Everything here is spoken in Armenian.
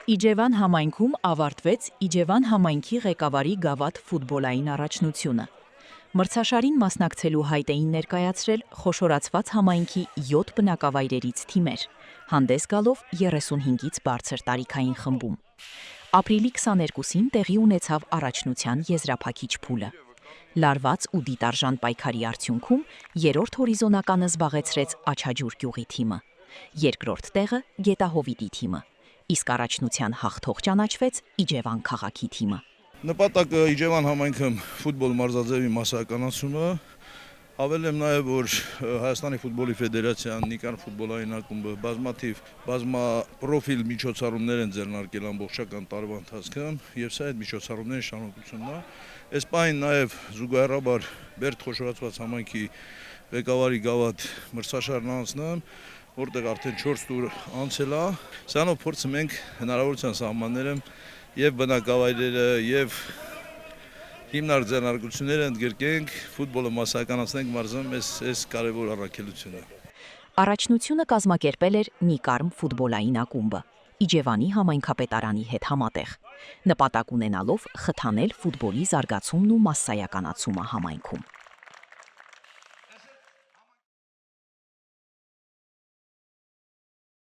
Իջևան համայնքում ավարտվեց Իջևան համայնքի ղեկավարի գավաթ ֆուտբոլային առաջնությունը։ Մրցաշարին մասնակցելու հայտ էին ներկայացրել խոշորացված համայնքի 7 բնակավայրերից թիմեր, հանդես գալով 35-ից բարձր տարիքային խմբում։ Ապրիլի 22-ին տեղի ունեցավ առաջնության եզրափակիչ փուլը։ Լարված ու դիտարժան պայքարի արդյունքում երրորդ հորիզոնականը զբաղեցրեց Աչաջուր գյուղի թիմը, երկրորդ տեղը Գետահովիտի թիմը, իսկ առաջնության հաղթող ճանաչվեց Իջևան քաղաքի թիմը։ Նպատակը Իջևան համայնքում ֆուտբոլ մարզաձևի մասսայականացումը, հավելեմ նաև, որ Հայաստանի ֆուտբոլի ֆեդերացիան, Նիկան ֆուտբոլային ակումբը բազմաթիվ բազմապրոֆիլ միջոցառումներ են ձեռնարկել ամբողջական տարվա ընթացքում, եւ սա այդ միջոցառումների շարունակությունն է։ Այս պահին նաև զուգահեռաբար Բերդ խոշորացված համայնքի ղեկավարի գավաթ մրցաշարն անցնում, որտեղ արդեն 4 տուր անցել է։ Սրանով փորձում ենք հնարավորության սահմաններում եւ բնակավայրերը եւ հիմնարկ ձեռնարկությունները ընդգրկենք, ֆուտբոլը մասսայականացնենք մարզում այս կարևոր առաքելությունը։ Առաջնությունը կազմակերպել էր Նիկարմ ֆուտբոլային ակումբը, Իջևանի համայնքապետարանի հետ համատեղ, նպատակ ունենալով խթանել ֆուտբոլի զարգացումն ու մասսայականացումը համայնքում։